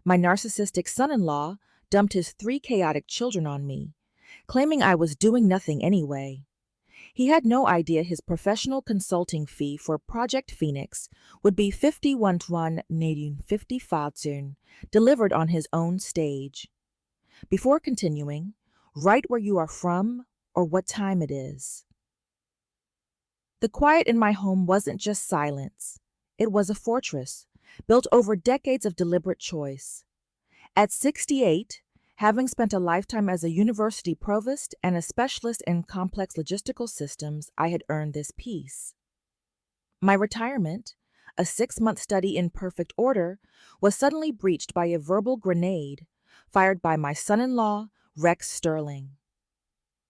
My narcissistic son-in-law dumped his 3 chaotic children on me, claiming I was doing nothing anyway. He had no idea his professional consulting fee for Project Phoenix would be 51,50,000 delivered on his own stage. Before continuing, write where you are from or what time it is. The quiet in my home wasn't just silence. It was a fortress, built over decades of deliberate choice. At 68, having spent a lifetime as a university provost and a specialist in complex logistical systems, I had earned this peace. My retirement, a 6-month study in perfect order, was suddenly breached by a verbal grenade fired by my son-in-law, Rex Sterling.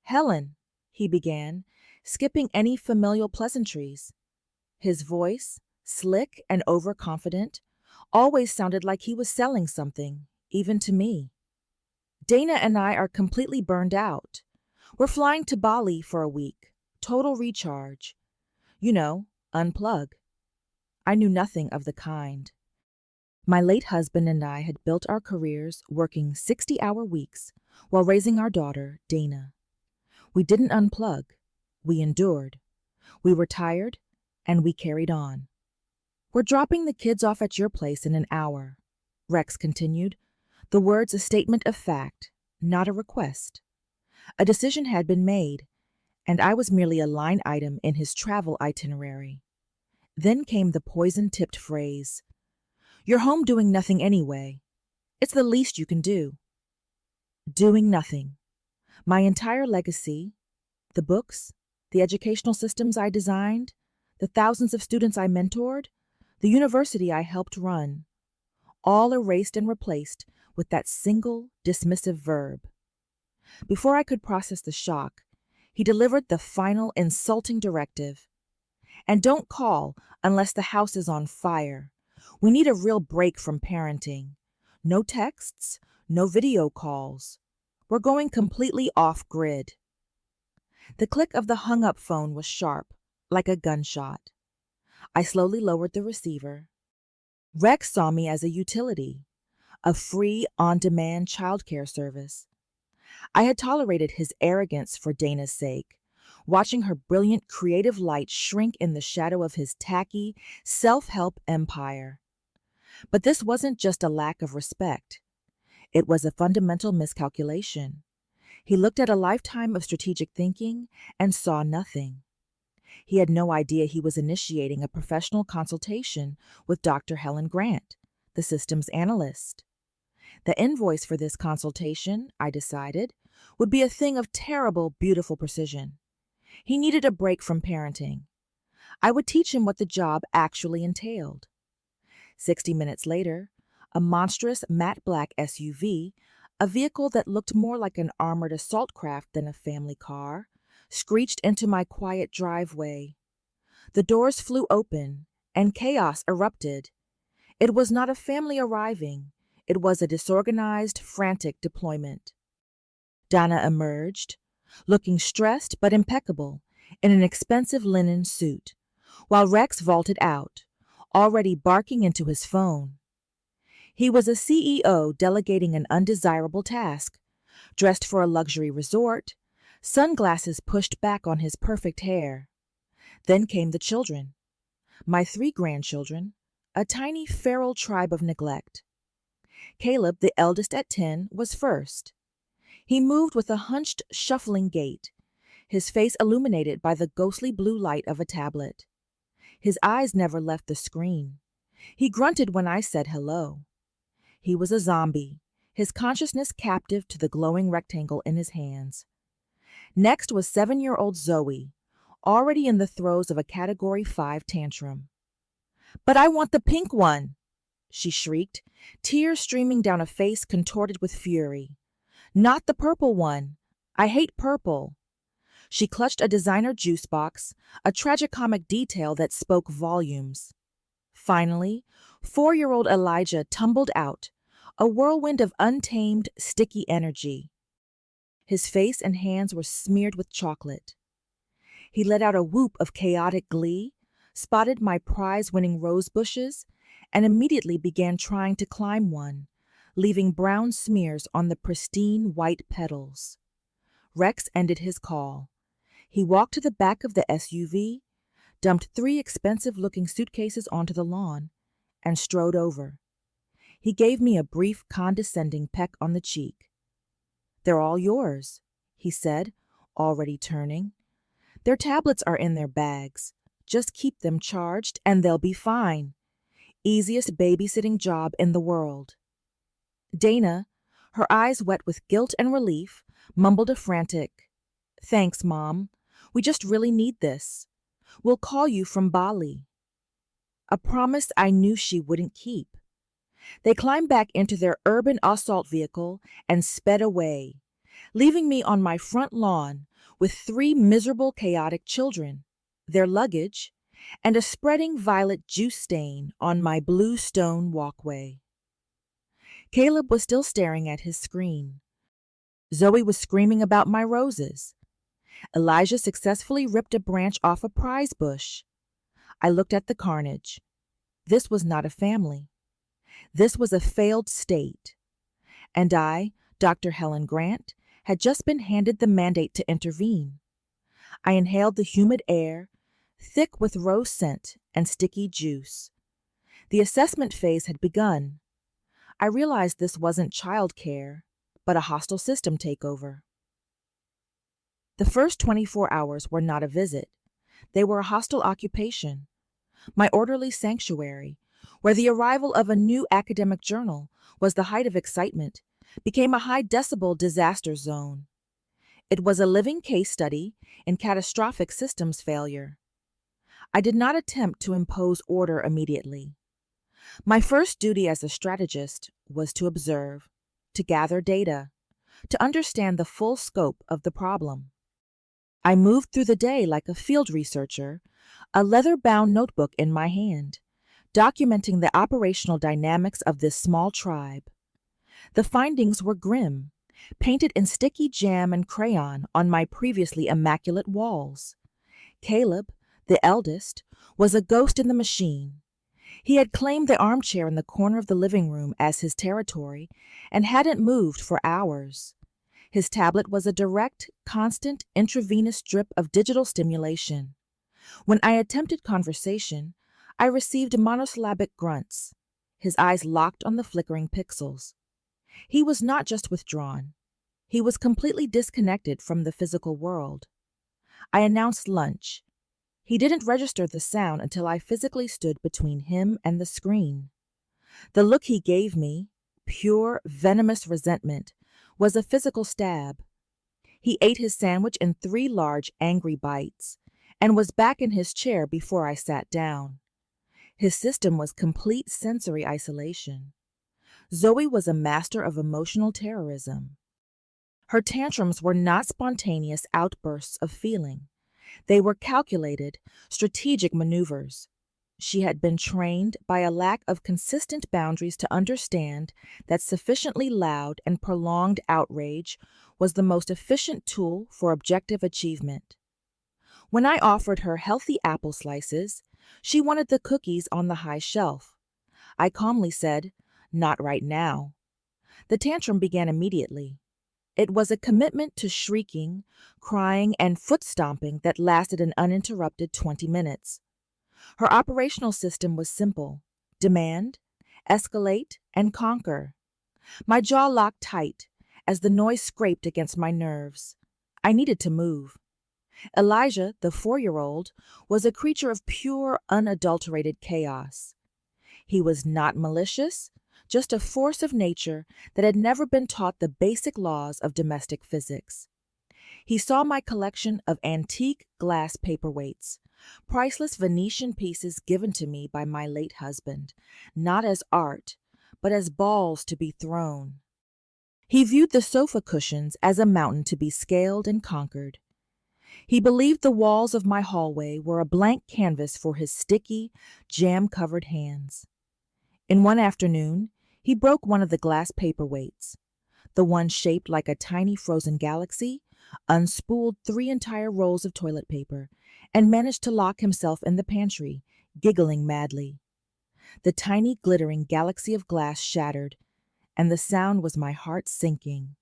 "Helen," he began, skipping any familial pleasantries. His voice, slick and overconfident, always sounded like he was selling something, even to me. "Dana and I are completely burned out. We're flying to Bali for a week. Total recharge. You know, unplug." I knew nothing of the kind. My late husband and I had built our careers working 60-hour weeks while raising our daughter, Dana. We didn't unplug. We endured. We were tired, and we carried on. "We're dropping the kids off at your place in an hour," Rex continued, the words a statement of fact, not a request. A decision had been made, and I was merely a line item in his travel itinerary. Then came the poison-tipped phrase, "You're home doing nothing anyway. It's the least you can do." Doing nothing. My entire legacy, the books, the educational systems I designed, the thousands of students I mentored, the university I helped run, all erased and replaced with that single dismissive verb. Before I could process the shock, he delivered the final insulting directive. "And don't call unless the house is on fire. We need a real break from parenting. No texts, no video calls. We're going completely off-grid." The click of the hung-up phone was sharp, like a gunshot. I slowly lowered the receiver. Rex saw me as a utility, a free, on-demand childcare service. I had tolerated his arrogance for Dana's sake, watching her brilliant creative light shrink in the shadow of his tacky, self-help empire. But this wasn't just a lack of respect. It was a fundamental miscalculation. He looked at a lifetime of strategic thinking and saw nothing. He had no idea he was initiating a professional consultation with Dr. Helen Grant, the systems analyst. The invoice for this consultation, I decided, would be a thing of terrible, beautiful precision. He needed a break from parenting. I would teach him what the job actually entailed. 60 minutes later, a monstrous matte black SUV, a vehicle that looked more like an armored assault craft than a family car, screeched into my quiet driveway. The doors flew open, and chaos erupted. It was not a family arriving. It was a disorganized, frantic deployment. Dana emerged, looking stressed but impeccable, in an expensive linen suit, while Rex vaulted out, already barking into his phone. He was a CEO delegating an undesirable task, dressed for a luxury resort, sunglasses pushed back on his perfect hair. Then came the children. My 3 grandchildren, a tiny feral tribe of neglect. Caleb, the eldest at 10, was first. He moved with a hunched, shuffling gait, his face illuminated by the ghostly blue light of a tablet. His eyes never left the screen. He grunted when I said hello. He was a zombie, his consciousness captive to the glowing rectangle in his hands. Next was 7-year-old Zoe, already in the throes of a Category 5 tantrum. "But I want the pink one!" she shrieked, tears streaming down a face contorted with fury. "Not the purple one! I hate purple!" She clutched a designer juice box, a tragicomic detail that spoke volumes. Finally, 4-year-old Elijah tumbled out, a whirlwind of untamed, sticky energy. His face and hands were smeared with chocolate. He let out a whoop of chaotic glee, spotted my prize-winning rose bushes, and immediately began trying to climb one, leaving brown smears on the pristine white petals. Rex ended his call. He walked to the back of the SUV, dumped 3 expensive-looking suitcases onto the lawn, and strode over. He gave me a brief, condescending peck on the cheek. "They're all yours," he said, already turning. "Their tablets are in their bags. Just keep them charged and they'll be fine. Easiest babysitting job in the world." Dana, her eyes wet with guilt and relief, mumbled a frantic, "Thanks, Mom. We just really need this. We'll call you from Bali." A promise I knew she wouldn't keep. They climbed back into their urban assault vehicle and sped away, leaving me on my front lawn with 3 miserable, chaotic children, their luggage, and a spreading violet juice stain on my blue stone walkway. Caleb was still staring at his screen. Zoe was screaming about my roses. Elijah successfully ripped a branch off a prize bush. I looked at the carnage. This was not a family. This was a failed state. And I, Dr. Helen Grant, had just been handed the mandate to intervene. I inhaled the humid air, thick with rose scent and sticky juice. The assessment phase had begun. I realized this wasn't child care, but a hostile system takeover. The first 24 hours were not a visit. They were a hostile occupation. My orderly sanctuary, where the arrival of a new academic journal was the height of excitement, became a high-decibel disaster zone. It was a living case study in catastrophic systems failure. I did not attempt to impose order immediately. My first duty as a strategist was to observe, to gather data, to understand the full scope of the problem. I moved through the day like a field researcher, a leather-bound notebook in my hand, documenting the operational dynamics of this small tribe. The findings were grim, painted in sticky jam and crayon on my previously immaculate walls. Caleb, the eldest, was a ghost in the machine. He had claimed the armchair in the corner of the living room as his territory and hadn't moved for hours. His tablet was a direct, constant, intravenous drip of digital stimulation. When I attempted conversation, I received monosyllabic grunts. His eyes locked on the flickering pixels. He was not just withdrawn. He was completely disconnected from the physical world. I announced lunch. He didn't register the sound until I physically stood between him and the screen. The look he gave me, pure, venomous resentment, was a physical stab. He ate his sandwich in 3 large, angry bites, and was back in his chair before I sat down. His system was complete sensory isolation. Zoe was a master of emotional terrorism. Her tantrums were not spontaneous outbursts of feeling. They were calculated, strategic maneuvers. She had been trained by a lack of consistent boundaries to understand that sufficiently loud and prolonged outrage was the most efficient tool for objective achievement. When I offered her healthy apple slices, she wanted the cookies on the high shelf. I calmly said, "Not right now." The tantrum began immediately. It was a commitment to shrieking, crying, and foot stomping that lasted an uninterrupted 20 minutes. Her operational system was simple: demand, escalate, and conquer. My jaw locked tight as the noise scraped against my nerves. I needed to move. Elijah, the 4-year-old, was a creature of pure, unadulterated chaos. He was not malicious, just a force of nature that had never been taught the basic laws of domestic physics. He saw my collection of antique glass paperweights, priceless Venetian pieces given to me by my late husband, not as art, but as balls to be thrown. He viewed the sofa cushions as a mountain to be scaled and conquered. He believed the walls of my hallway were a blank canvas for his sticky, jam-covered hands. In one afternoon, he broke one of the glass paperweights. The one shaped like a tiny frozen galaxy unspooled 3 entire rolls of toilet paper and managed to lock himself in the pantry, giggling madly. The tiny, glittering galaxy of glass shattered, and the sound was my heart sinking.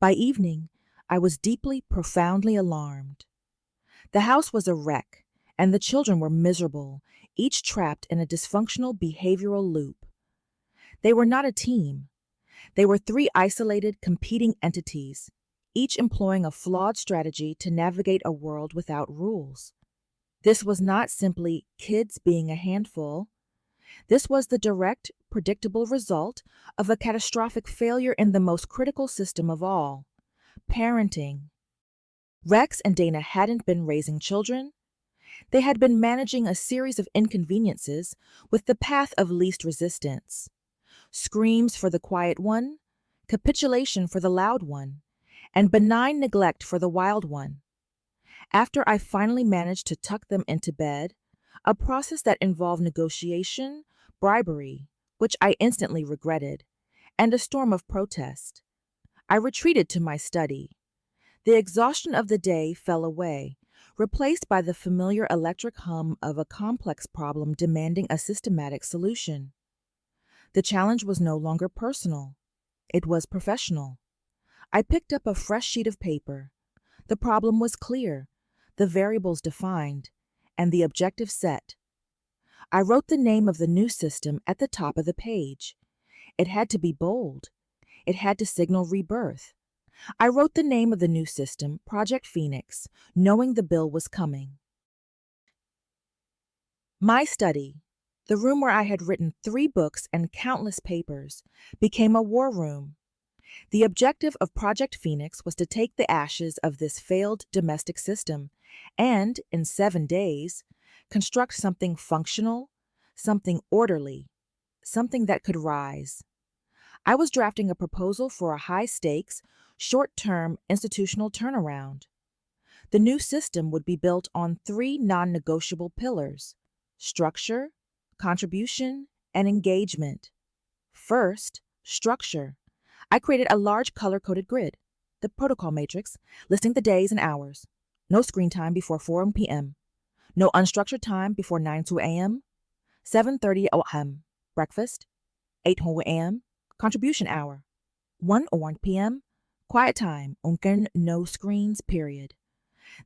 By evening, I was deeply, profoundly alarmed. The house was a wreck, and the children were miserable, each trapped in a dysfunctional behavioral loop. They were not a team. They were three isolated, competing entities, each employing a flawed strategy to navigate a world without rules. This was not simply kids being a handful. This was the direct, predictable result of a catastrophic failure in the most critical system of all, parenting. Rex and Dana hadn't been raising children. They had been managing a series of inconveniences with the path of least resistance. Screams for the quiet one, capitulation for the loud one, and benign neglect for the wild one. After I finally managed to tuck them into bed, a process that involved negotiation, bribery, which I instantly regretted, and a storm of protest, I retreated to my study. The exhaustion of the day fell away, replaced by the familiar electric hum of a complex problem demanding a systematic solution. The challenge was no longer personal. It was professional. I picked up a fresh sheet of paper. The problem was clear, the variables defined, and the objective set. I wrote the name of the new system at the top of the page. It had to be bold. It had to signal rebirth. I wrote the name of the new system, Project Phoenix, knowing the bill was coming. My study, the room where I had written 3 books and countless papers, became a war room. The objective of Project Phoenix was to take the ashes of this failed domestic system and, in 7 days, construct something functional, something orderly, something that could rise. I was drafting a proposal for a high-stakes, short-term institutional turnaround. The new system would be built on 3 non-negotiable pillars: structure, contribution, and engagement. First, structure. I created a large color-coded grid, the protocol matrix, listing the days and hours. No screen time before 4 p.m. No unstructured time before 9 a.m. 7:30 a.m. breakfast. 8 a.m. contribution hour. 1 p.m. quiet time, unken no screens, period.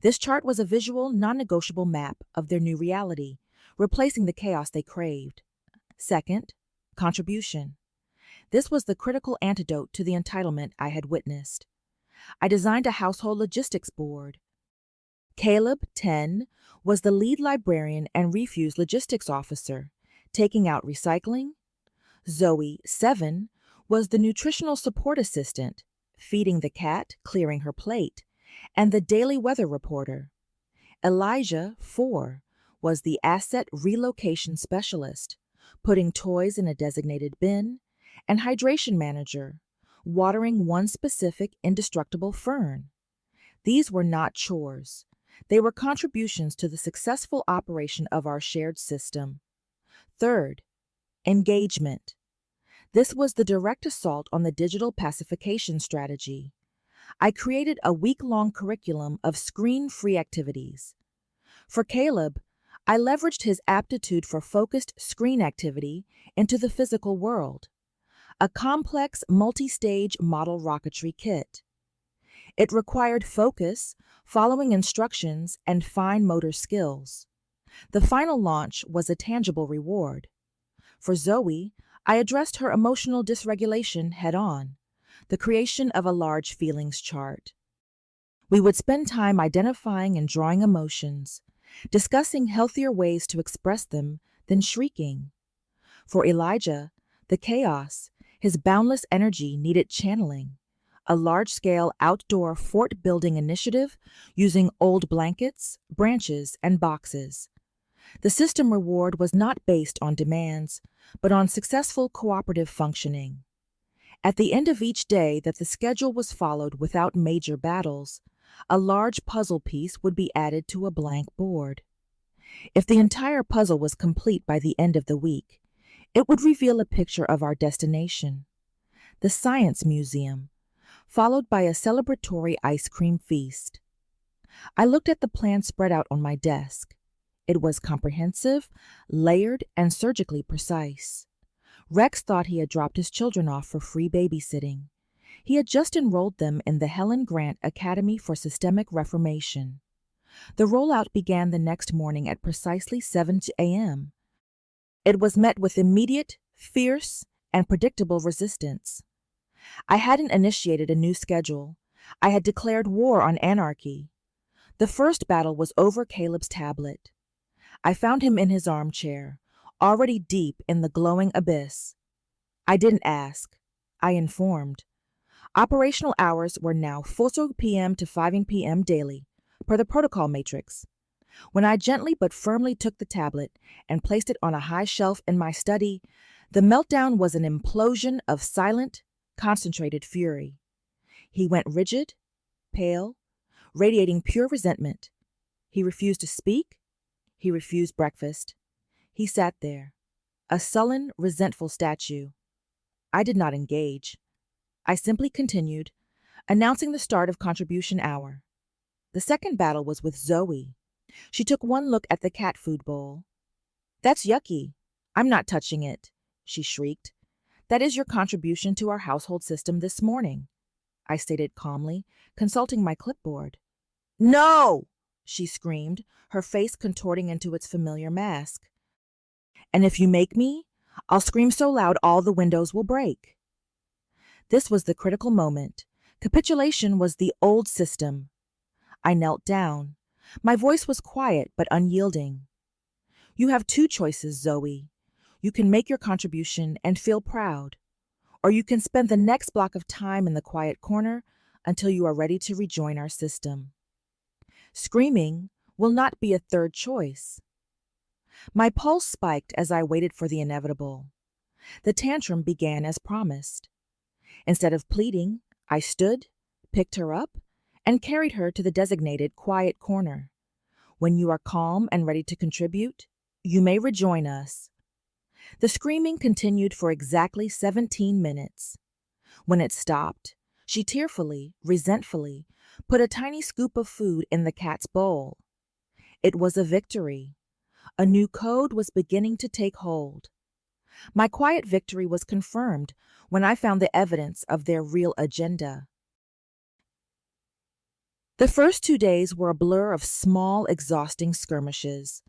This chart was a visual, non-negotiable map of their new reality, replacing the chaos they craved. Second, contribution. This was the critical antidote to the entitlement I had witnessed. I designed a household logistics board. Caleb, 10, was the lead librarian and refuse logistics officer, taking out recycling. Zoe, 7, was the nutritional support assistant, feeding the cat, clearing her plate, and the daily weather reporter. Elijah, 4, was the asset relocation specialist, putting toys in a designated bin, and hydration manager, watering one specific indestructible fern. These were not chores. They were contributions to the successful operation of our shared system. Third, engagement. This was the direct assault on the digital pacification strategy. I created a week-long curriculum of screen-free activities. For Caleb, I leveraged his aptitude for focused screen activity into the physical world, a complex multi-stage model rocketry kit. It required focus, following instructions, and fine motor skills. The final launch was a tangible reward. For Zoe, I addressed her emotional dysregulation head-on, the creation of a large feelings chart. We would spend time identifying and drawing emotions, discussing healthier ways to express them than shrieking. For Elijah, the chaos, his boundless energy needed channeling, a large-scale outdoor fort-building initiative using old blankets, branches, and boxes. The system reward was not based on demands, but on successful cooperative functioning. At the end of each day that the schedule was followed without major battles, a large puzzle piece would be added to a blank board. If the entire puzzle was complete by the end of the week, it would reveal a picture of our destination, the Science Museum, followed by a celebratory ice cream feast. I looked at the plan spread out on my desk. It was comprehensive, layered, and surgically precise. Rex thought he had dropped his children off for free babysitting. He had just enrolled them in the Helen Grant Academy for Systemic Reformation. The rollout began the next morning at precisely 7 a.m. It was met with immediate, fierce, and predictable resistance. I hadn't initiated a new schedule. I had declared war on anarchy. The first battle was over Caleb's tablet. I found him in his armchair, already deep in the glowing abyss. I didn't ask. I informed. Operational hours were now 4 p.m. to 5 p.m. daily, per the protocol matrix. When I gently but firmly took the tablet and placed it on a high shelf in my study, the meltdown was an implosion of silent, concentrated fury. He went rigid, pale, radiating pure resentment. He refused to speak. He refused breakfast. He sat there, a sullen, resentful statue. I did not engage. I simply continued, announcing the start of contribution hour. The second battle was with Zoe. She took one look at the cat food bowl. "That's yucky. I'm not touching it," she shrieked. "That is your contribution to our household system this morning," I stated calmly, consulting my clipboard. "No!" she screamed, her face contorting into its familiar mask. "And if you make me, I'll scream so loud all the windows will break." This was the critical moment. Capitulation was the old system. I knelt down. My voice was quiet but unyielding. "You have two choices, Zoe. You can make your contribution and feel proud, or you can spend the next block of time in the quiet corner until you are ready to rejoin our system. Screaming will not be a third choice." My pulse spiked as I waited for the inevitable. The tantrum began as promised. Instead of pleading, I stood, picked her up, and carried her to the designated quiet corner. "When you are calm and ready to contribute, you may rejoin us." The screaming continued for exactly 17 minutes. When it stopped, she tearfully, resentfully, put a tiny scoop of food in the cat's bowl. It was a victory. A new code was beginning to take hold. My quiet victory was confirmed when I found the evidence of their real agenda. The first 2 days were a blur of small, exhausting skirmishes.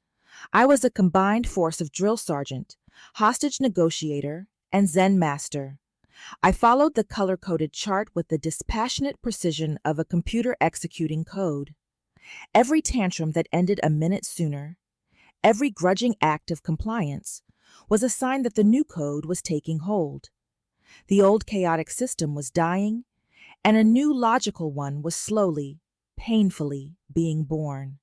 I was a combined force of drill sergeant, hostage negotiator, and Zen master. I followed the color-coded chart with the dispassionate precision of a computer executing code. Every tantrum that ended a minute sooner, every grudging act of compliance, was a sign that the new code was taking hold. The old chaotic system was dying, and a new logical one was slowly, painfully being born.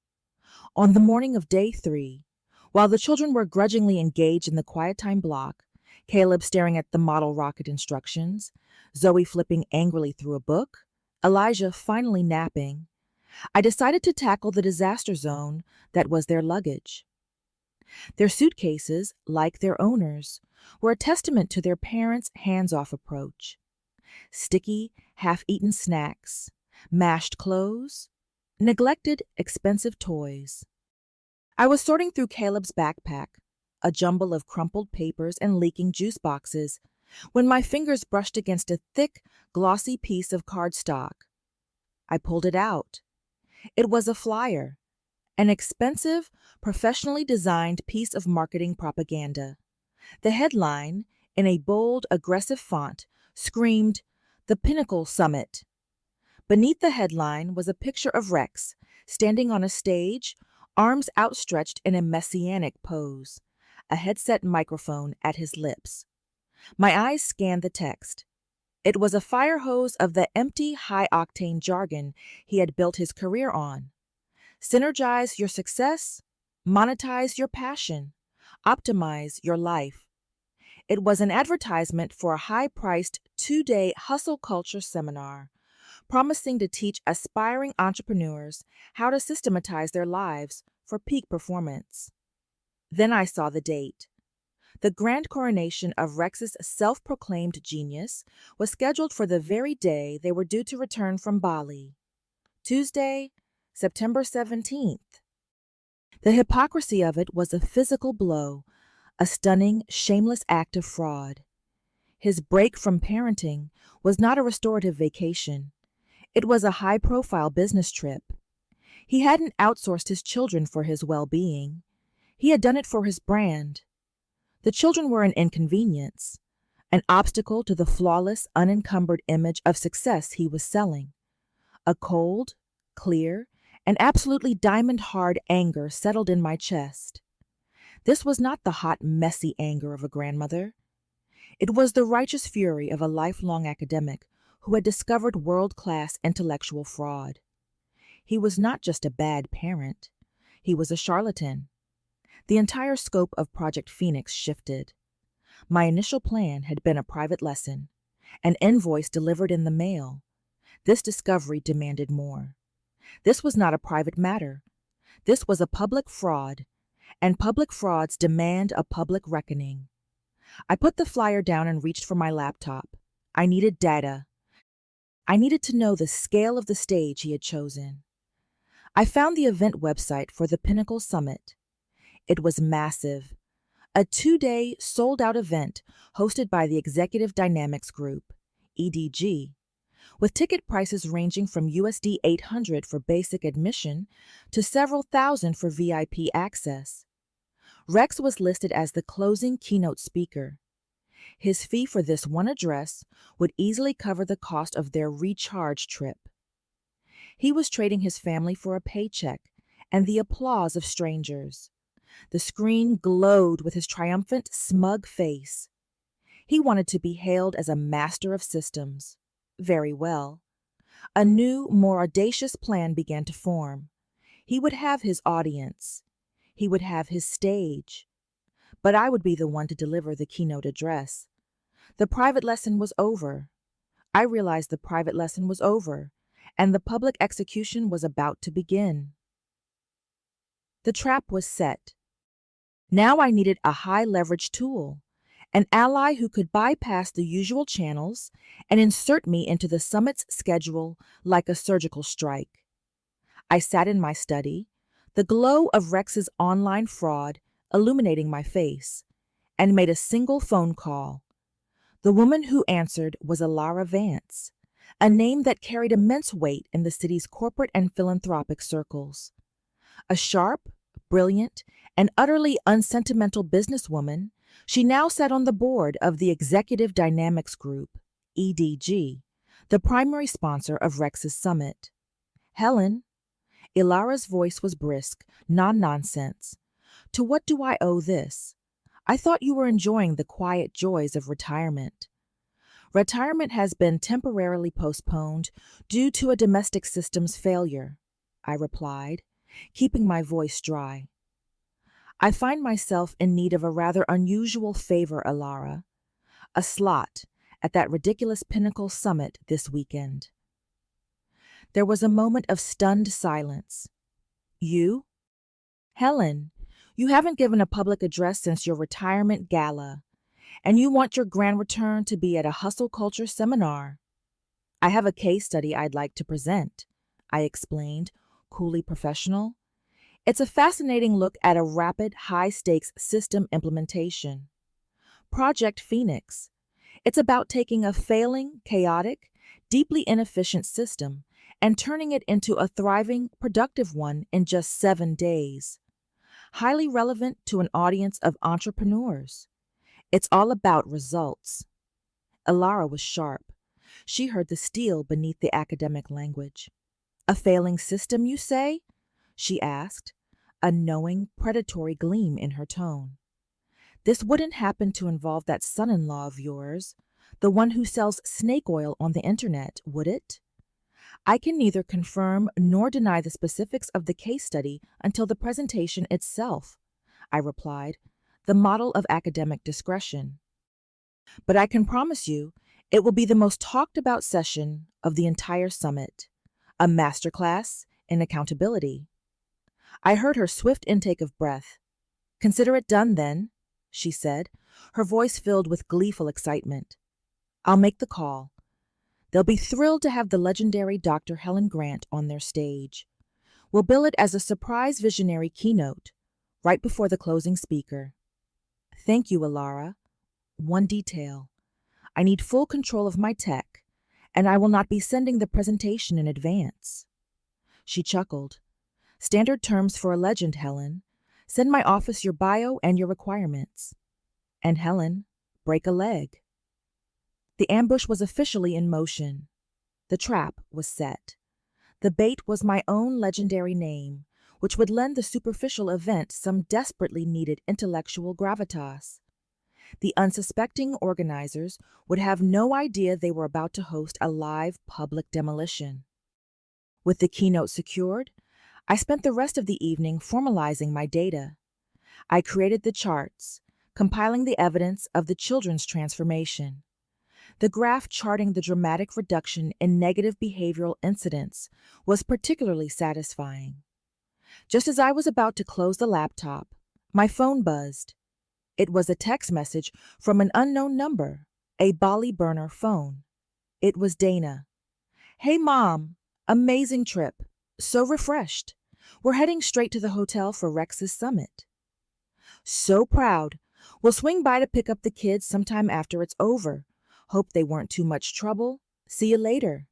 On the morning of day 3, while the children were grudgingly engaged in the quiet time block, Caleb staring at the model rocket instructions, Zoe flipping angrily through a book, Elijah finally napping, I decided to tackle the disaster zone that was their luggage. Their suitcases, like their owners, were a testament to their parents' hands-off approach. Sticky, half-eaten snacks, mashed clothes, neglected, expensive toys. I was sorting through Caleb's backpack, a jumble of crumpled papers and leaking juice boxes, when my fingers brushed against a thick, glossy piece of cardstock. I pulled it out. It was a flyer, an expensive, professionally designed piece of marketing propaganda. The headline, in a bold, aggressive font, screamed, "The Pinnacle Summit." Beneath the headline was a picture of Rex, standing on a stage, arms outstretched in a messianic pose, a headset microphone at his lips. My eyes scanned the text. It was a fire hose of the empty, high-octane jargon he had built his career on. Synergize your success, monetize your passion, optimize your life. It was an advertisement for a high-priced 2-day hustle culture seminar, promising to teach aspiring entrepreneurs how to systematize their lives for peak performance. Then I saw the date. The grand coronation of Rex's self-proclaimed genius was scheduled for the very day they were due to return from Bali, Tuesday, September 17th. The hypocrisy of it was a physical blow, a stunning, shameless act of fraud. His break from parenting was not a restorative vacation. It was a high-profile business trip. He hadn't outsourced his children for his well-being. He had done it for his brand. The children were an inconvenience, an obstacle to the flawless, unencumbered image of success he was selling. A cold, clear, and absolutely diamond-hard anger settled in my chest. This was not the hot, messy anger of a grandmother. It was the righteous fury of a lifelong academic who had discovered world-class intellectual fraud. He was not just a bad parent. He was a charlatan. The entire scope of Project Phoenix shifted. My initial plan had been a private lesson, an invoice delivered in the mail. This discovery demanded more. This was not a private matter. This was a public fraud, and public frauds demand a public reckoning. I put the flyer down and reached for my laptop. I needed data. I needed to know the scale of the stage he had chosen. I found the event website for the Pinnacle Summit. It was massive. A 2-day, sold-out event hosted by the Executive Dynamics Group, EDG, with ticket prices ranging from USD 800 for basic admission to several thousand for VIP access. Rex was listed as the closing keynote speaker. His fee for this one address would easily cover the cost of their recharge trip. He was trading his family for a paycheck and the applause of strangers. The screen glowed with his triumphant, smug face. He wanted to be hailed as a master of systems. Very well. A new, more audacious plan began to form. He would have his audience. He would have his stage. But I would be the one to deliver the keynote address. The private lesson was over. I realized the private lesson was over, and the public execution was about to begin. The trap was set. Now I needed a high-leverage tool, an ally who could bypass the usual channels and insert me into the summit's schedule like a surgical strike. I sat in my study, the glow of Rex's online fraud illuminating my face, and made a single phone call. The woman who answered was Alara Vance, a name that carried immense weight in the city's corporate and philanthropic circles. A sharp, brilliant, and utterly unsentimental businesswoman, she now sat on the board of the Executive Dynamics Group, EDG, the primary sponsor of Rex's summit. Helen, Ilara's voice was brisk, non-nonsense. To what do I owe this? I thought you were enjoying the quiet joys of retirement. Retirement has been temporarily postponed due to a domestic systems failure, I replied, keeping my voice dry. I find myself in need of a rather unusual favor, Alara, a slot at that ridiculous Pinnacle Summit this weekend. There was a moment of stunned silence. You? Helen, you haven't given a public address since your retirement gala, and you want your grand return to be at a hustle culture seminar. I have a case study I'd like to present, I explained, coolly professional. It's a fascinating look at a rapid, high-stakes system implementation. Project Phoenix. It's about taking a failing, chaotic, deeply inefficient system and turning it into a thriving, productive one in just 7 days. Highly relevant to an audience of entrepreneurs. It's all about results. Alara was sharp. She heard the steel beneath the academic language. A failing system, you say? She asked, a knowing, predatory gleam in her tone. This wouldn't happen to involve that son-in-law of yours, the one who sells snake oil on the internet, would it? I can neither confirm nor deny the specifics of the case study until the presentation itself, I replied, the model of academic discretion. But I can promise you it will be the most talked about session of the entire summit, a masterclass in accountability. I heard her swift intake of breath. Consider it done, then, she said, her voice filled with gleeful excitement. I'll make the call. They'll be thrilled to have the legendary Dr. Helen Grant on their stage. We'll bill it as a surprise visionary keynote, right before the closing speaker. Thank you, Alara. One detail. I need full control of my tech, and I will not be sending the presentation in advance. She chuckled. Standard terms for a legend, Helen. Send my office your bio and your requirements. And Helen, break a leg. The ambush was officially in motion. The trap was set. The bait was my own legendary name, which would lend the superficial event some desperately needed intellectual gravitas. The unsuspecting organizers would have no idea they were about to host a live public demolition. With the keynote secured, I spent the rest of the evening formalizing my data. I created the charts, compiling the evidence of the children's transformation. The graph charting the dramatic reduction in negative behavioral incidents was particularly satisfying. Just as I was about to close the laptop, my phone buzzed. It was a text message from an unknown number, a Bali burner phone. It was Dana. Hey, Mom. Amazing trip. So refreshed. We're heading straight to the hotel for Rex's summit. So proud. We'll swing by to pick up the kids sometime after it's over. Hope they weren't too much trouble. See you later.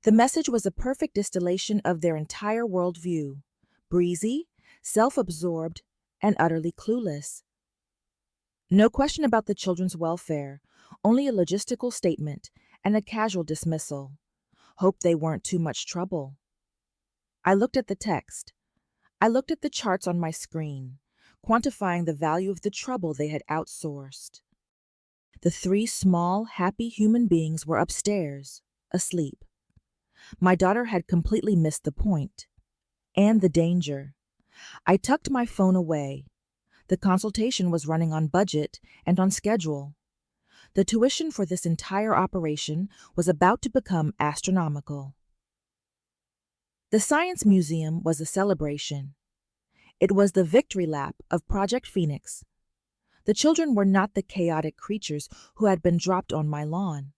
The message was a perfect distillation of their entire worldview. Breezy, self-absorbed, and utterly clueless. No question about the children's welfare, only a logistical statement and a casual dismissal. Hope they weren't too much trouble. I looked at the text. I looked at the charts on my screen, quantifying the value of the trouble they had outsourced. The 3 small, happy human beings were upstairs, asleep. My daughter had completely missed the point. And the danger. I tucked my phone away. The consultation was running on budget and on schedule. The tuition for this entire operation was about to become astronomical. The Science Museum was a celebration. It was the victory lap of Project Phoenix. The children were not the chaotic creatures who had been dropped on my lawn.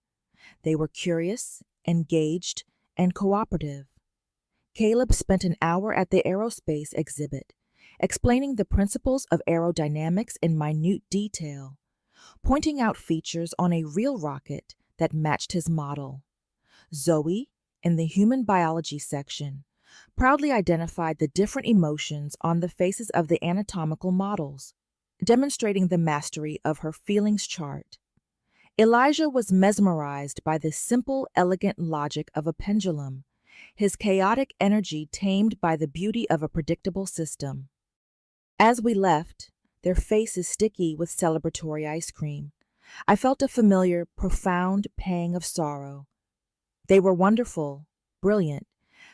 They were curious, engaged, and cooperative. Caleb spent an hour at the aerospace exhibit, explaining the principles of aerodynamics in minute detail, pointing out features on a real rocket that matched his model. Zoe, in the human biology section, proudly identified the different emotions on the faces of the anatomical models, demonstrating the mastery of her feelings chart. Elijah was mesmerized by the simple, elegant logic of a pendulum, his chaotic energy tamed by the beauty of a predictable system. As we left, their faces sticky with celebratory ice cream, I felt a familiar, profound pang of sorrow. They were wonderful, brilliant,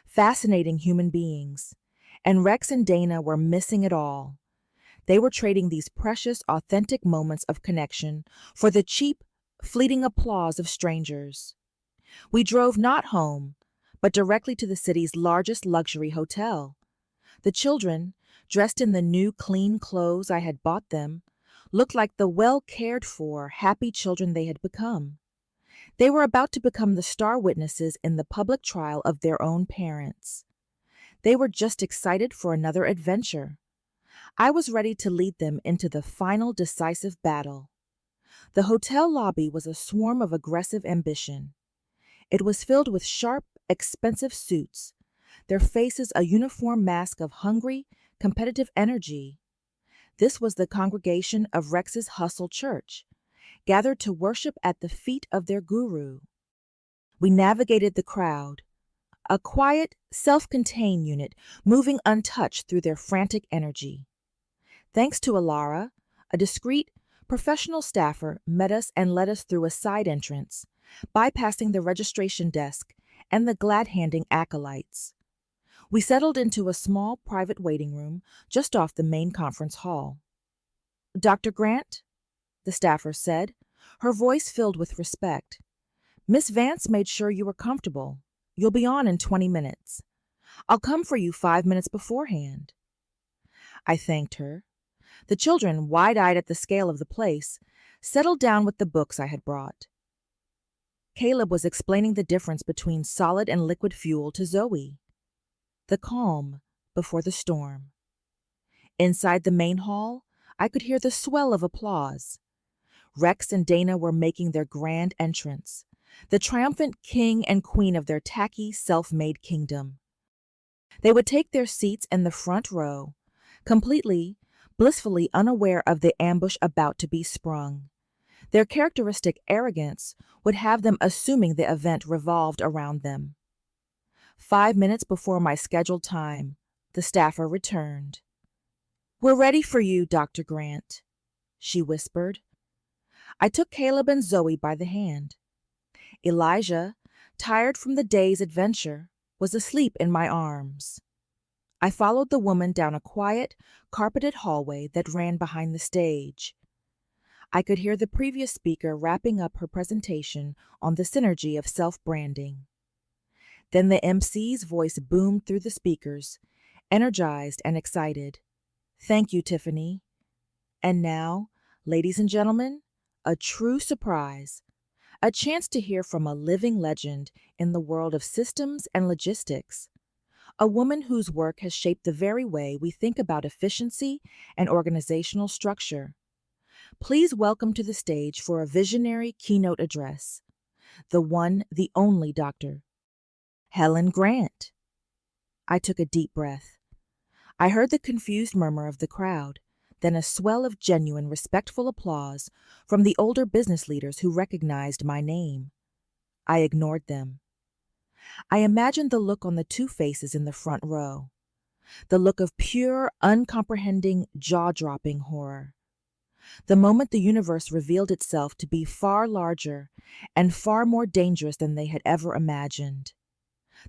fascinating human beings, and Rex and Dana were missing it all. They were trading these precious, authentic moments of connection for the cheap, fleeting applause of strangers. We drove not home, but directly to the city's largest luxury hotel. The children, dressed in the new clean clothes I had bought them, looked like the well-cared-for, happy children they had become. They were about to become the star witnesses in the public trial of their own parents. They were just excited for another adventure. I was ready to lead them into the final decisive battle. The hotel lobby was a swarm of aggressive ambition. It was filled with sharp, expensive suits, their faces a uniform mask of hungry, competitive energy. This was the congregation of Rex's Hustle Church, gathered to worship at the feet of their guru. We navigated the crowd, a quiet, self-contained unit moving untouched through their frantic energy. Thanks to Alara, a discreet, professional staffer met us and led us through a side entrance, bypassing the registration desk and the glad-handing acolytes. We settled into a small private waiting room just off the main conference hall. "Dr. Grant?" the staffer said, her voice filled with respect. "Miss Vance made sure you were comfortable. You'll be on in 20 minutes. I'll come for you 5 minutes beforehand." I thanked her. The children, wide-eyed at the scale of the place, settled down with the books I had brought. Caleb was explaining the difference between solid and liquid fuel to Zoe. The calm before the storm. Inside the main hall, I could hear the swell of applause. Rex and Dana were making their grand entrance, the triumphant king and queen of their tacky, self-made kingdom. They would take their seats in the front row, completely, blissfully unaware of the ambush about to be sprung. Their characteristic arrogance would have them assuming the event revolved around them. 5 minutes before my scheduled time, the staffer returned. "We're ready for you, Dr. Grant," she whispered. I took Caleb and Zoe by the hand. Elijah, tired from the day's adventure, was asleep in my arms. I followed the woman down a quiet, carpeted hallway that ran behind the stage. I could hear the previous speaker wrapping up her presentation on the synergy of self-branding. Then the MC's voice boomed through the speakers, energized and excited. "Thank you, Tiffany. And now, ladies and gentlemen, a true surprise. A chance to hear from a living legend in the world of systems and logistics. A woman whose work has shaped the very way we think about efficiency and organizational structure. Please welcome to the stage for a visionary keynote address, the one, the only Dr. Helen Grant." I took a deep breath. I heard the confused murmur of the crowd, then a swell of genuine, respectful applause from the older business leaders who recognized my name. I ignored them. I imagined the look on the two faces in the front row, the look of pure, uncomprehending, jaw-dropping horror. The moment the universe revealed itself to be far larger and far more dangerous than they had ever imagined.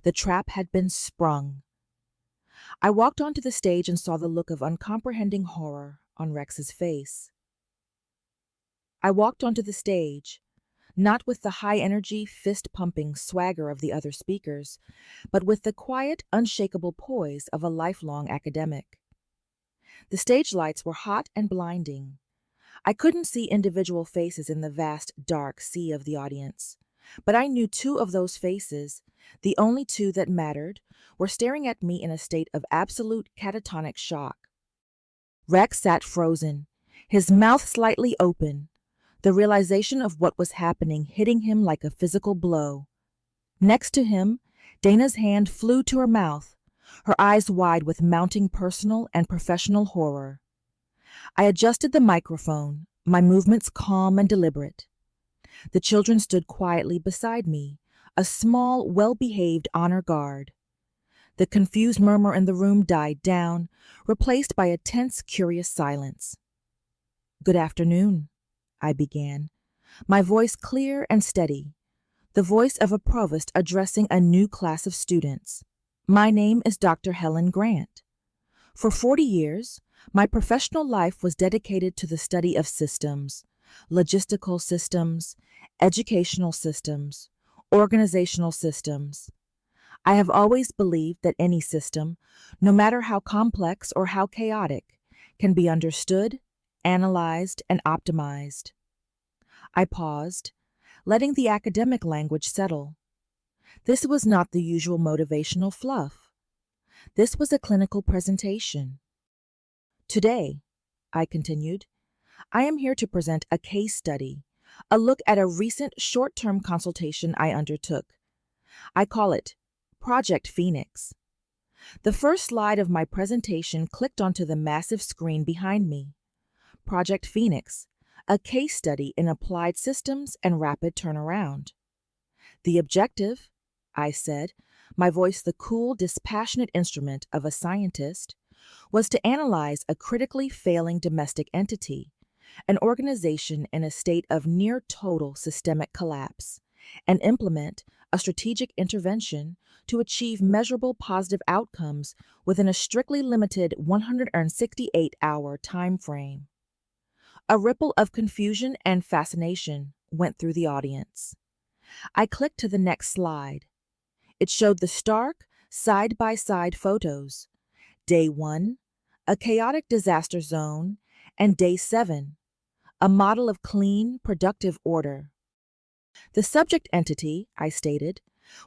The trap had been sprung. I walked onto the stage and saw the look of uncomprehending horror on Rex's face. I walked onto the stage, not with the high-energy, fist-pumping swagger of the other speakers, but with the quiet, unshakable poise of a lifelong academic. The stage lights were hot and blinding. I couldn't see individual faces in the vast, dark sea of the audience, but I knew two of those faces, the only two that mattered, were staring at me in a state of absolute catatonic shock. Rex sat frozen, his mouth slightly open, the realization of what was happening hitting him like a physical blow. Next to him, Dana's hand flew to her mouth, her eyes wide with mounting personal and professional horror. I adjusted the microphone, my movements calm and deliberate. The children stood quietly beside me, a small, well-behaved honor guard. The confused murmur in the room died down, replaced by a tense, curious silence. "Good afternoon," I began, my voice clear and steady, the voice of a provost addressing a new class of students. "My name is Dr. Helen Grant. For 40 years, my professional life was dedicated to the study of systems, logistical systems, educational systems, organizational systems. I have always believed that any system, no matter how complex or how chaotic, can be understood, analyzed, and optimized." I paused, letting the academic language settle. This was not the usual motivational fluff. This was a clinical presentation. "Today," I continued, "I am here to present a case study, a look at a recent short-term consultation I undertook. I call it Project Phoenix." The first slide of my presentation clicked onto the massive screen behind me. Project Phoenix, a case study in applied systems and rapid turnaround. "The objective," I said, my voice the cool, dispassionate instrument of a scientist, "was to analyze a critically failing domestic entity, an organization in a state of near total systemic collapse, and implement a strategic intervention to achieve measurable positive outcomes within a strictly limited 168-hour time frame." A ripple of confusion and fascination went through the audience. I clicked to the next slide. It showed the stark, side-by-side photos. Day 1, a chaotic disaster zone, and Day 7, a model of clean, productive order. The subject entity, I stated,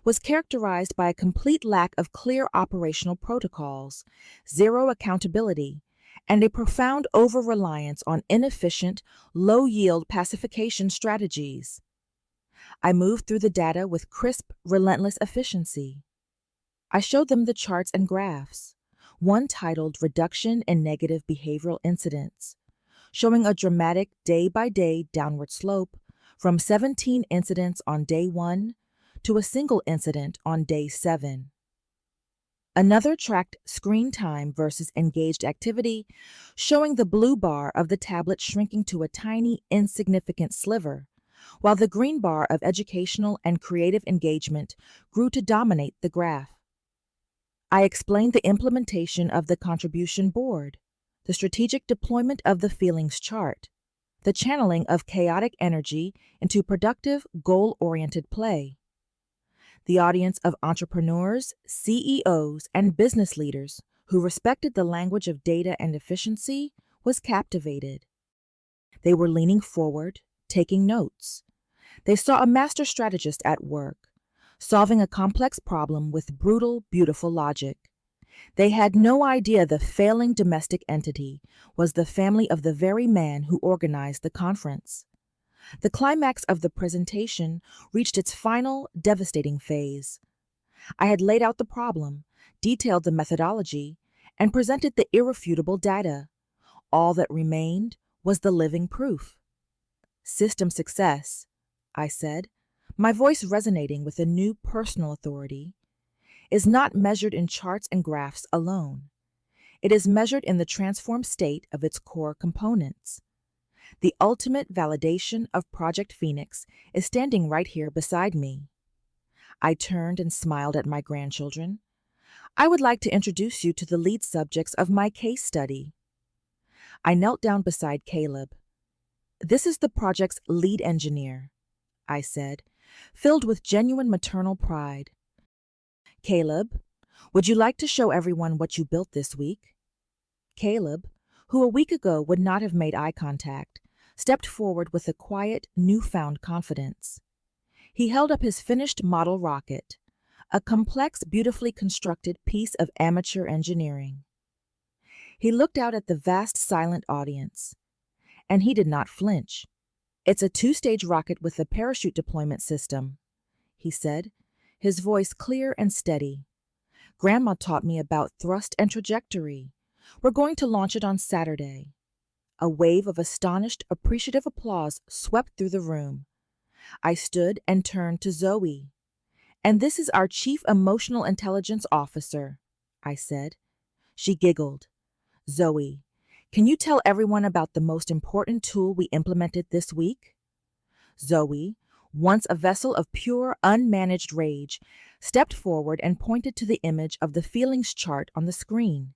was characterized by a complete lack of clear operational protocols, zero accountability, and a profound over-reliance on inefficient, low-yield pacification strategies. I moved through the data with crisp, relentless efficiency. I showed them the charts and graphs, one titled Reduction in Negative Behavioral Incidents, showing a dramatic day-by-day downward slope from 17 incidents on day 1 to a single incident on day 7. Another tracked screen time versus engaged activity, showing the blue bar of the tablet shrinking to a tiny, insignificant sliver, while the green bar of educational and creative engagement grew to dominate the graph. I explained the implementation of the contribution board, the strategic deployment of the feelings chart, the channeling of chaotic energy into productive, goal-oriented play. The audience of entrepreneurs, CEOs, and business leaders who respected the language of data and efficiency was captivated. They were leaning forward, taking notes. They saw a master strategist at work, solving a complex problem with brutal, beautiful logic. They had no idea the failing domestic entity was the family of the very man who organized the conference. The climax of the presentation reached its final, devastating phase. I had laid out the problem, detailed the methodology, and presented the irrefutable data. All that remained was the living proof. System success, I said, my voice resonating with a new personal authority, is not measured in charts and graphs alone. It is measured in the transformed state of its core components. The ultimate validation of Project Phoenix is standing right here beside me. I turned and smiled at my grandchildren. I would like to introduce you to the lead subjects of my case study. I knelt down beside Caleb. This is the project's lead engineer, I said, filled with genuine maternal pride. Caleb, would you like to show everyone what you built this week? Caleb, who a week ago would not have made eye contact, stepped forward with a quiet, newfound confidence. He held up his finished model rocket, a complex, beautifully constructed piece of amateur engineering. He looked out at the vast, silent audience, and he did not flinch. It's a 2-stage rocket with a parachute deployment system, he said, his voice clear and steady. Grandma taught me about thrust and trajectory. We're going to launch it on Saturday. A wave of astonished, appreciative applause swept through the room. I stood and turned to Zoe. And this is our Chief Emotional Intelligence Officer, I said. She giggled. Zoe, can you tell everyone about the most important tool we implemented this week? Zoe, once a vessel of pure, unmanaged rage, stepped forward and pointed to the image of the feelings chart on the screen.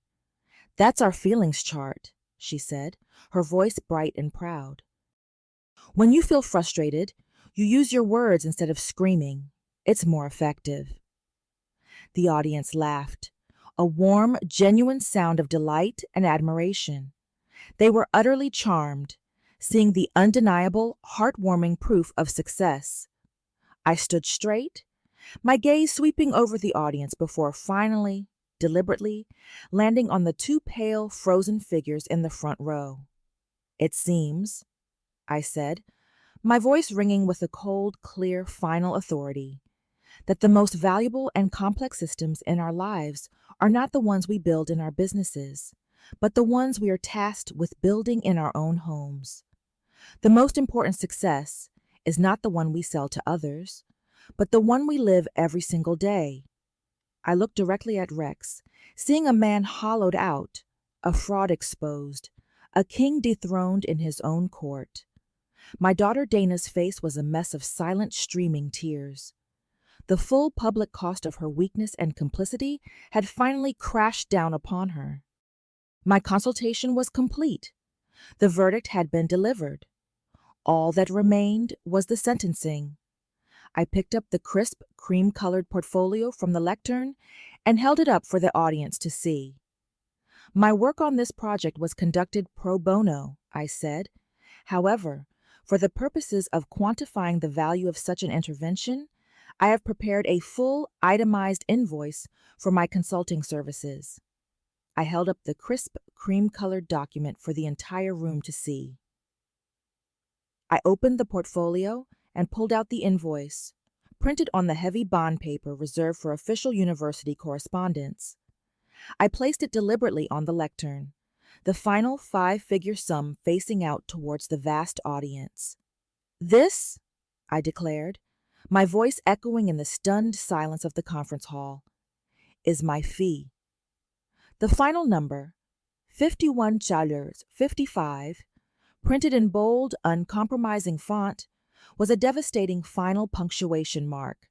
That's our feelings chart, she said, her voice bright and proud. When you feel frustrated, you use your words instead of screaming. It's more effective. The audience laughed, a warm, genuine sound of delight and admiration. They were utterly charmed, seeing the undeniable, heartwarming proof of success. I stood straight, my gaze sweeping over the audience before finally, deliberately, landing on the 2 pale, frozen figures in the front row. It seems, I said, my voice ringing with a cold, clear, final authority, that the most valuable and complex systems in our lives are not the ones we build in our businesses, but the ones we are tasked with building in our own homes. The most important success is not the one we sell to others, but the one we live every single day. I looked directly at Rex, seeing a man hollowed out, a fraud exposed, a king dethroned in his own court. My daughter Dana's face was a mess of silent, streaming tears. The full public cost of her weakness and complicity had finally crashed down upon her. My consultation was complete. The verdict had been delivered. All that remained was the sentencing. I picked up the crisp, cream-colored portfolio from the lectern and held it up for the audience to see. My work on this project was conducted pro bono, I said. However, for the purposes of quantifying the value of such an intervention, I have prepared a full, itemized invoice for my consulting services. I held up the crisp, cream-colored document for the entire room to see. I opened the portfolio and pulled out the invoice, printed on the heavy bond paper reserved for official university correspondence. I placed it deliberately on the lectern, the final 5-figure sum facing out towards the vast audience. "This," I declared, my voice echoing in the stunned silence of the conference hall, "is my fee." The final number, 51.55, printed in bold, uncompromising font, was a devastating final punctuation mark.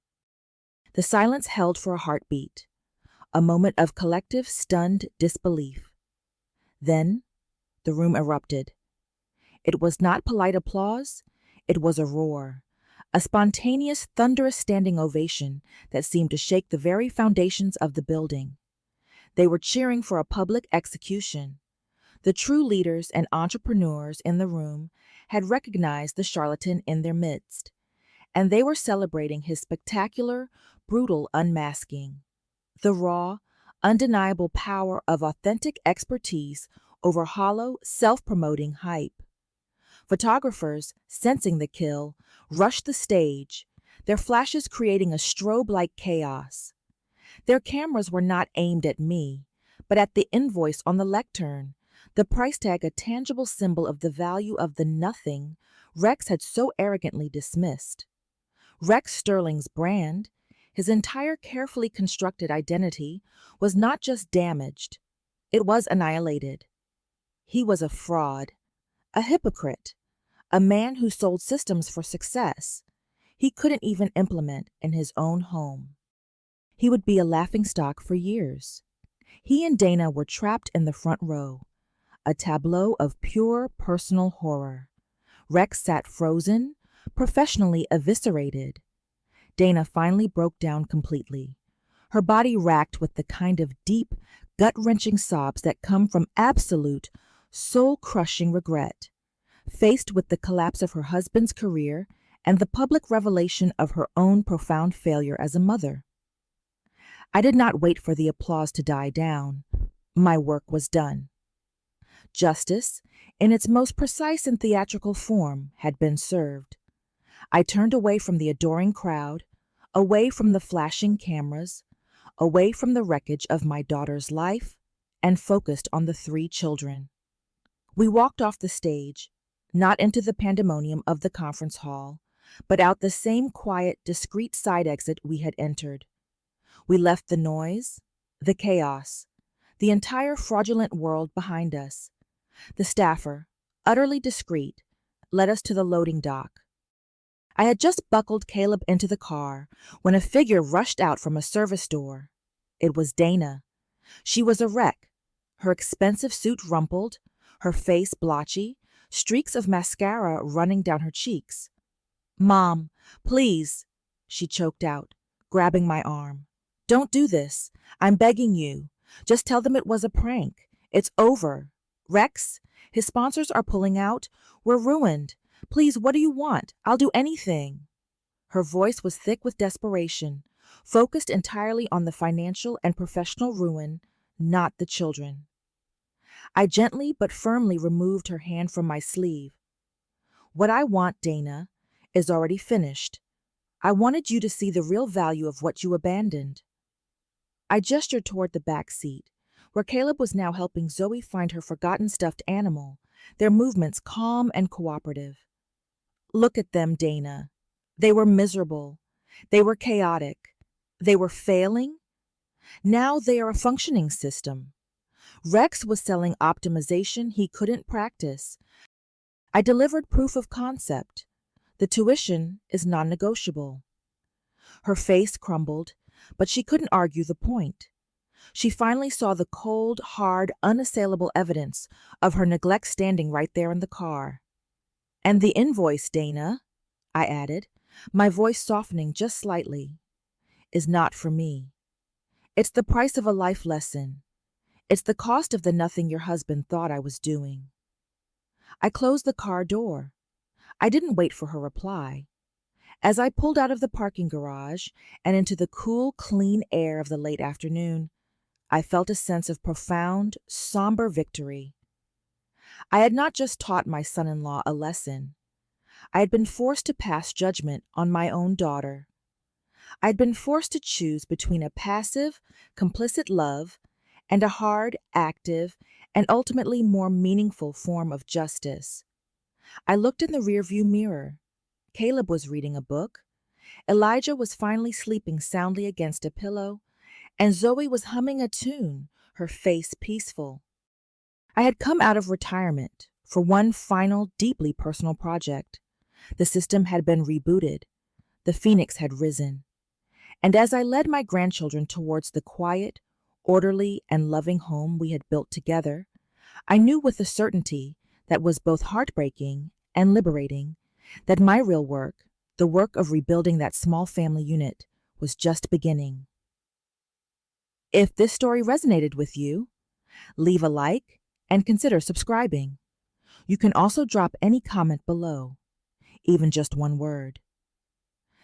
The silence held for a heartbeat, a moment of collective, stunned disbelief. Then the room erupted. It was not polite applause, it was a roar, a spontaneous, thunderous standing ovation that seemed to shake the very foundations of the building. They were cheering for a public execution. The true leaders and entrepreneurs in the room had recognized the charlatan in their midst, and they were celebrating his spectacular, brutal unmasking. The raw, undeniable power of authentic expertise over hollow, self-promoting hype. Photographers, sensing the kill, rushed the stage, their flashes creating a strobe-like chaos. Their cameras were not aimed at me, but at the invoice on the lectern, the price tag a tangible symbol of the value of the nothing Rex had so arrogantly dismissed. Rex Sterling's brand, his entire carefully constructed identity, was not just damaged, it was annihilated. He was a fraud, a hypocrite, a man who sold systems for success he couldn't even implement in his own home. He would be a laughingstock for years. He and Dana were trapped in the front row, a tableau of pure personal horror. Rex sat frozen, professionally eviscerated. Dana finally broke down completely, her body racked with the kind of deep, gut-wrenching sobs that come from absolute, soul-crushing regret. Faced with the collapse of her husband's career and the public revelation of her own profound failure as a mother. I did not wait for the applause to die down. My work was done. Justice, in its most precise and theatrical form, had been served. I turned away from the adoring crowd, away from the flashing cameras, away from the wreckage of my daughter's life, and focused on the 3 children. We walked off the stage, not into the pandemonium of the conference hall, but out the same quiet, discreet side exit we had entered. We left the noise, the chaos, the entire fraudulent world behind us. The staffer, utterly discreet, led us to the loading dock. I had just buckled Caleb into the car when a figure rushed out from a service door. It was Dana. She was a wreck, her expensive suit rumpled, her face blotchy, streaks of mascara running down her cheeks. "Mom, please," she choked out, grabbing my arm. "Don't do this. I'm begging you. Just tell them it was a prank. It's over. Rex, his sponsors are pulling out. We're ruined. Please, what do you want? I'll do anything." Her voice was thick with desperation, focused entirely on the financial and professional ruin, not the children. I gently but firmly removed her hand from my sleeve. "What I want, Dana, is already finished. I wanted you to see the real value of what you abandoned." I gestured toward the back seat, where Caleb was now helping Zoe find her forgotten stuffed animal, their movements calm and cooperative. "Look at them, Dana. They were miserable. They were chaotic. They were failing. Now they are a functioning system. Rex was selling optimization he couldn't practice. I delivered proof of concept. The tuition is non-negotiable." Her face crumbled, but she couldn't argue the point. She finally saw the cold, hard, unassailable evidence of her neglect standing right there in the car. "And the invoice, Dana," I added, my voice softening just slightly, "is not for me. It's the price of a life lesson. It's the cost of the nothing your husband thought I was doing." I closed the car door. I didn't wait for her reply. As I pulled out of the parking garage and into the cool, clean air of the late afternoon, I felt a sense of profound, somber victory. I had not just taught my son-in-law a lesson. I had been forced to pass judgment on my own daughter. I had been forced to choose between a passive, complicit love and a hard, active, and ultimately more meaningful form of justice. I looked in the rearview mirror. Caleb was reading a book. Elijah was finally sleeping soundly against a pillow, and Zoe was humming a tune, her face peaceful. I had come out of retirement for one final, deeply personal project. The system had been rebooted. The phoenix had risen. And as I led my grandchildren towards the quiet, orderly, and loving home we had built together, I knew with a certainty that was both heartbreaking and liberating that my real work, the work of rebuilding that small family unit, was just beginning. If this story resonated with you, leave a like and consider subscribing. You can also drop any comment below, even just one word.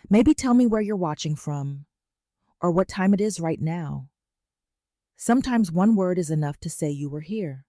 Maybe tell me where you're watching from, or what time it is right now. Sometimes one word is enough to say you were here.